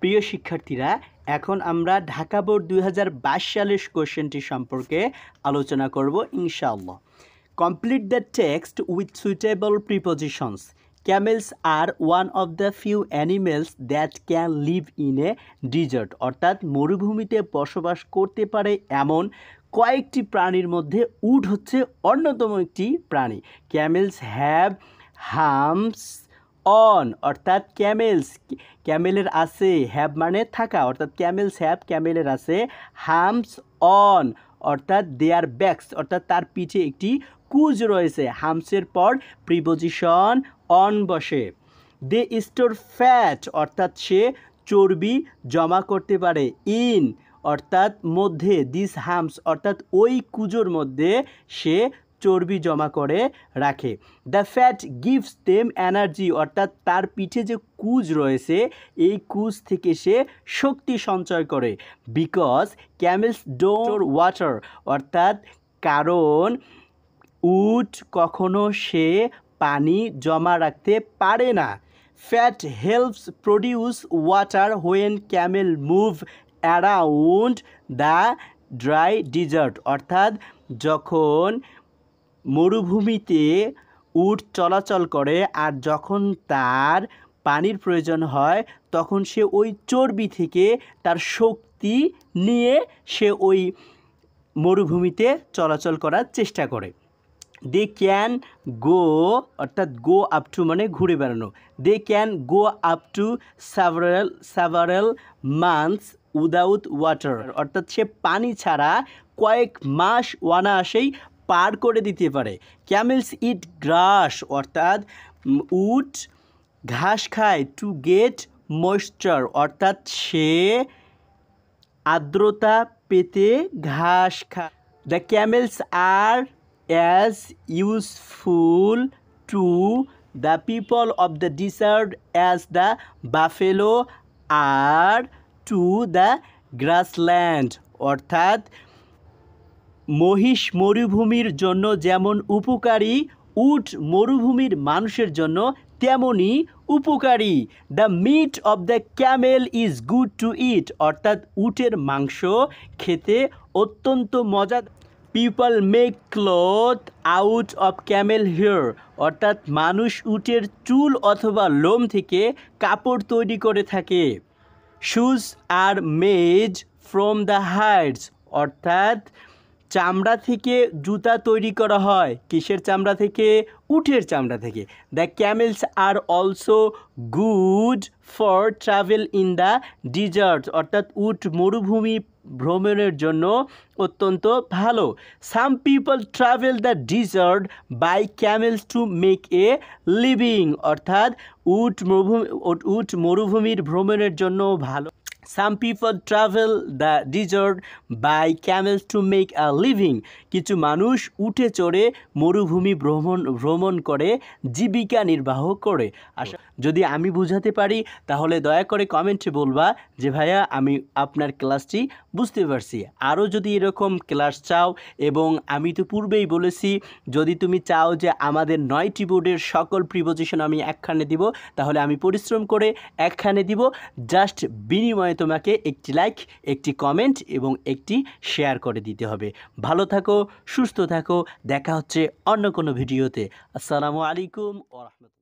প্রিয় শিক্ষার্থীরা, এখন আমরা ঢাকা বোর্ড 2022 সালের কোশ্চেনটি সম্পর্কে আলোচনা করব ইনশাআল্লাহ। Complete the text with suitable prepositions. Camels are one of the few animals that can live in a desert, অর্থাৎ মরুভূমিতে বসবাস করতে পারে এমন কয়েকটি প্রাণীর মধ্যে উট হচ্ছে অন্যতম একটি প্রাণী। ক্যামেলস হ্যাভ হামস অন, অর্থাৎ ক্যামেলের আছে, হ্যাভ মানে থাকা, অর্থাৎ ক্যামেলস হ্যাভ, ক্যামেলের আছে হামস অন, অর্থাৎ দেয়ার ব্যাকস, অর্থাৎ তার পিঠে একটি কুজ রয়েছে। হামসের পর প্রিপোজিশন অন বসে। দে স্টোর ফ্যাট, অর্থাৎ সে চর্বি জমা করতে পারে। ইন অর্থাৎ মধ্যে, দিস হামস অর্থাৎ ওই কুজোর মধ্যে সে চর্বি জমা করে রাখে। The fat gives them energy, অর্থাৎ তার পিঠে যে কুজ রয়েছে এই কুজ থেকে সে শক্তি সঞ্চয় করে। বিকজ ক্যামেলস ডোন্ট ওয়াটার, অর্থাৎ কারণ উট কখনো সে পানি জমা রাখতে পারে না। Fat helps produce water when camel move around the dry desert, অর্থাৎ যখন মরুভূমিতে উট চলাচল করে আর যখন তার পানির প্রয়োজন হয় তখন সে ওই চর্বি থেকে তার শক্তি নিয়ে সে ওই মরুভূমিতে চলাচল করার চেষ্টা করে। দে ক্যান গো, অর্থাৎ গো আপ টু মানে ঘুরে বেড়ানো। They can go up to several months without water, অর্থাৎ সে পানি ছাড়া কয়েক মাস অনায়াসেই পার করে দিতে পারে। ক্যামেলস ইট গ্রাস, অর্থাৎ উট ঘাস খায়। টু গেট ময়েশ্চার, অর্থাৎ সে আর্দ্রতা পেতে ঘাস খায়। The camels are as useful to the people of the desert as the buffalo are to the grassland, অর্থাৎ মহিষ মরুভূমির জন্য যেমন উপকারী, উট মরুভূমির মানুষের জন্য তেমনই উপকারী। The meat of the camel is good to eat, অর্থাৎ উটের মাংস খেতে অত্যন্ত মজা। People make cloth out of camel hair, অর্থাৎ মানুষ উটের চুল অথবা লোম থেকে কাপড় তৈরি করে থাকে। Shoes are made from the hides, অর্থাৎ চামড়া থেকে জুতা তৈরি করা হয়। কিসের চামড়া থেকে? উটের চামড়া থেকে। The camels are also good for travel in the desert, অর্থাৎ উট মরুভূমি ভ্রমণের জন্য অত্যন্ত ভালো। Some people travel the desert by camels to make a living, অর্থাৎ উট মরুভূমির ভ্রমণের জন্য ভালো। Some people travel the desert by camels to make a living. কিছু মানুষ উটে চড়ে মরুভূমি ভ্রমণ করে জীবিকা নির্বাহ করে। যদি আমি বুঝাতে পারি তাহলে দয়া করে কমেন্টে বলবা যে ভাইয়া আমি আপনার ক্লাসটি বুঝতে পারছি। আরও যদি এরকম ক্লাস চাও, এবং আমি তো পূর্বেই বলেছি যদি তুমি চাও যে আমাদের 9টি বোর্ডের সকল প্রিপোজিশন আমি একখানে দিব, তাহলে আমি পরিশ্রম করে একখানে দিব। জাস্ট বিনিময়ে তোমাকে একটি লাইক, একটি কমেন্ট এবং একটি শেয়ার করে দিতে হবে। ভালো থাকো, সুস্থ থাকো, দেখা হচ্ছে অন্য কোনো ভিডিওতে। আসসালামু আলাইকুম ওয়া রাহমাতুল্লাহ।